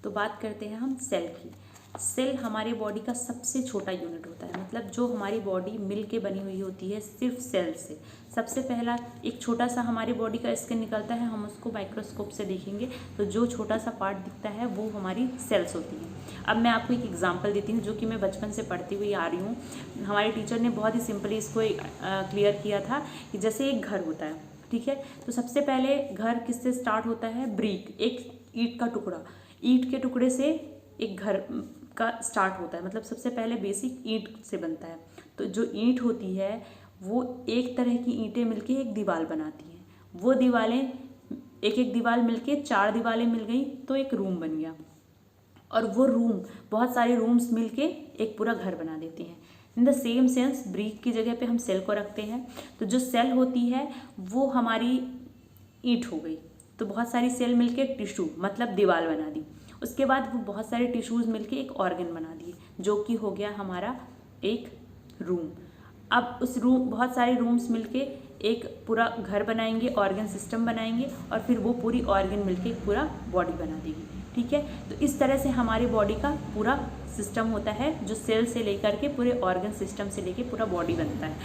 तो बात करते हैं हम सेल की। सेल हमारे बॉडी का सबसे छोटा यूनिट होता है, मतलब जो हमारी बॉडी मिल के बनी हुई होती है सिर्फ सेल से। सबसे पहला एक छोटा सा हमारी बॉडी का स्किन निकलता है, हम उसको माइक्रोस्कोप से देखेंगे तो जो छोटा सा पार्ट दिखता है वो हमारी सेल्स होती हैं। अब मैं आपको एक एग्जांपल देती हूँ जो कि मैं बचपन से पढ़ती हुई आ रही हूँ। हमारे टीचर ने बहुत ही सिंपली इसको क्लियर किया था कि जैसे एक घर होता है, ठीक है, तो सबसे पहले घर किससे स्टार्ट होता है? ब्रिक, एक ईंट का टुकड़ा। ईंट के टुकड़े से एक घर का स्टार्ट होता है, मतलब सबसे पहले बेसिक ईंट से बनता है। तो जो ईंट होती है वो एक तरह की ईंटें मिलके एक दीवार बनाती हैं। वो दीवारें एक एक दीवार मिलके 4 दीवारें मिल गई तो एक रूम बन गया, और वो रूम बहुत सारे रूम्स मिलके एक पूरा घर बना देते हैं। In the same sense brick की जगह पे हम सेल को रखते हैं। तो जो सेल होती है वो हमारी ईंट हो गई, तो बहुत सारी सेल मिलके टिश्यू मतलब दीवार बना दी। उसके बाद वो बहुत सारे टिश्यूज मिलके एक ऑर्गन बना दिए जो कि हो गया हमारा एक रूम। अब उस रूम बहुत सारे रूम्स मिलके एक पूरा घर बनाएंगे, ऑर्गन सिस्टम बनाएंगे, और फिर वो पूरी ऑर्गन मिलके एक पूरा बॉडी बना देगी, ठीक है। तो इस तरह से हमारी बॉडी का पूरा सिस्टम होता है, जो सेल से लेकर के पूरे ऑर्गन सिस्टम से लेके पूरा बॉडी बनता है।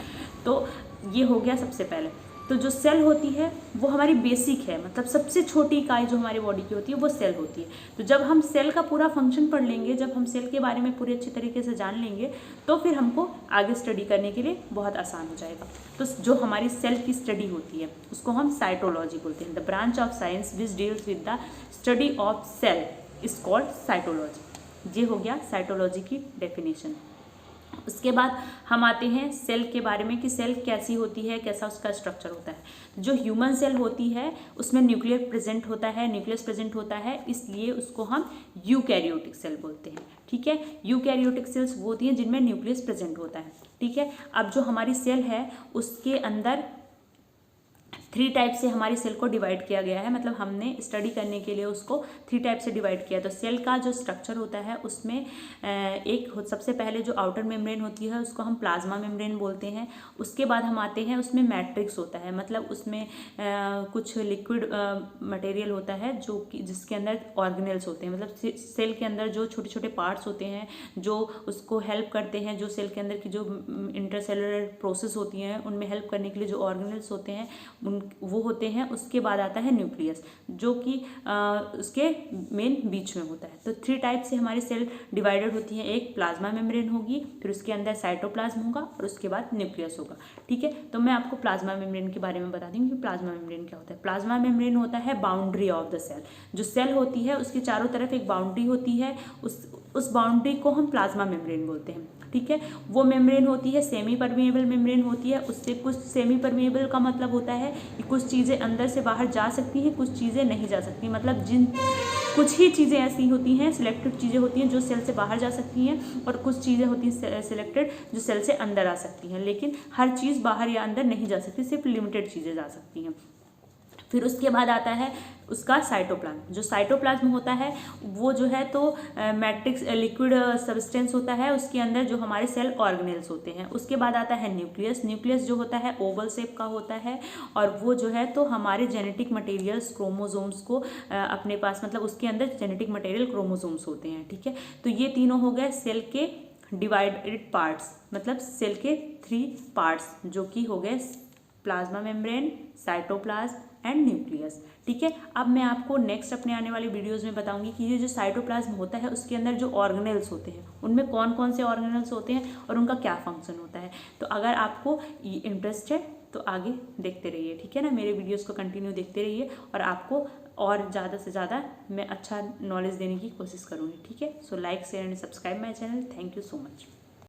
तो ये हो गया सबसे पहले। तो जो सेल होती है वो हमारी बेसिक है, मतलब सबसे छोटी इकाई जो हमारी बॉडी की होती है वो सेल होती है। तो जब हम सेल का पूरा फंक्शन पढ़ लेंगे, जब हम सेल के बारे में पूरे अच्छी तरीके से जान लेंगे, तो फिर हमको आगे स्टडी करने के लिए बहुत आसान हो जाएगा। तो जो हमारी सेल की स्टडी होती है उसको हम साइटोलॉजी बोलते हैं। The branch of science which deals with the study of cell is called cytology. ये हो गया साइटोलॉजी की डेफिनेशन। उसके बाद हम आते हैं सेल के बारे में कि सेल कैसी होती है, कैसा उसका स्ट्रक्चर होता है। जो ह्यूमन सेल होती है उसमें न्यूक्लियस प्रेजेंट होता है, इसलिए उसको हम यूकैरियोटिक सेल बोलते हैं, ठीक है। यूकैरियोटिक सेल्स वो होती हैं जिनमें न्यूक्लियस प्रेजेंट होता है, ठीक है। अब जो हमारी सेल है उसके अंदर 3 टाइप से हमारी सेल को डिवाइड किया गया है, मतलब हमने स्टडी करने के लिए उसको 3 टाइप से डिवाइड किया। तो सेल का जो स्ट्रक्चर होता है उसमें एक सबसे पहले जो आउटर मेम्ब्रेन होती है उसको हम प्लाज्मा मेम्ब्रेन बोलते हैं। उसके बाद हम आते हैं उसमें मैट्रिक्स होता है, मतलब उसमें कुछ लिक्विड मटेरियल होता है जो कि जिसके अंदर ऑर्गेनेल्स होते हैं, मतलब सेल के अंदर जो छोटे छोटे पार्ट्स होते हैं जो उसको हेल्प करते हैं, जो सेल के अंदर की जो इंटरसेलुलर प्रोसेस होती हैं उनमें हेल्प करने के लिए जो ऑर्गेनेल्स होते हैं वो होते हैं। उसके बाद आता है न्यूक्लियस जो कि उसके मेन बीच में होता है। तो 3 टाइप से हमारी सेल डिवाइडेड होती है। एक प्लाज्मा मेम्ब्रेन होगी, फिर उसके अंदर साइटोप्लाज्म होगा और उसके बाद न्यूक्लियस होगा, ठीक है। तो मैं आपको प्लाज्मा मेम्ब्रेन के बारे में बता दूँ कि प्लाज्मा मेम्ब्रेन क्या होता है। प्लाज्मा मेम्ब्रेन होता है बाउंड्री ऑफ द सेल। जो सेल होती है उसके चारों तरफ एक बाउंड्री होती है, उस बाउंड्री को हम प्लाज्मा मेम्ब्रेन बोलते हैं, ठीक है। वो मेम्ब्रेन होती है सेमी परमिएबल मेम्ब्रेन होती है। उससे कुछ सेमी परमिएबल का मतलब होता है कि कुछ चीज़ें अंदर से बाहर जा सकती हैं, कुछ चीज़ें नहीं जा सकती, मतलब कुछ ही चीज़ें ऐसी होती हैं, सिलेक्टेड चीज़ें होती हैं जो सेल से बाहर जा सकती हैं, और कुछ चीज़ें होती हैं सिलेक्टेड जो सेल से अंदर आ सकती हैं, लेकिन हर चीज़ बाहर या अंदर नहीं जा सकती, सिर्फ लिमिटेड चीज़ें जा सकती हैं। फिर उसके बाद आता है उसका साइटोप्लाज्म। जो साइटोप्लाज्म होता है वो जो है तो मैट्रिक्स लिक्विड सब्सटेंस होता है, उसके अंदर जो हमारे सेल ऑर्गेनेल्स होते हैं। उसके बाद आता है न्यूक्लियस। न्यूक्लियस जो होता है ओवल शेप का होता है, और वो जो है तो हमारे जेनेटिक मटेरियल्स क्रोमोसोम्स को अपने पास, मतलब उसके अंदर जेनेटिक मटेरियल क्रोमोसोम्स होते हैं, ठीक है। तो ये तीनों हो गए सेल के डिवाइडेड पार्ट्स, मतलब सेल के 3 पार्ट्स जो कि हो गए plasma membrane, cytoplasm and nucleus, ठीक है। अब मैं आपको नेक्स्ट अपने आने वाले वीडियोस में बताऊंगी कि ये जो साइटोप्लाज्म होता है उसके अंदर जो ऑर्गेनेल्स होते हैं उनमें कौन कौन से ऑर्गेनेल्स होते हैं और उनका क्या फंक्शन होता है। तो अगर आपको ये इंटरेस्ट है तो आगे देखते रहिए, ठीक है ना। मेरे वीडियोस को कंटिन्यू देखते रहिए और आपको और ज़्यादा से ज़्यादा मैं अच्छा नॉलेज देने की कोशिश करूँगी, ठीक है। So like share and subscribe my channel. Thank you so much.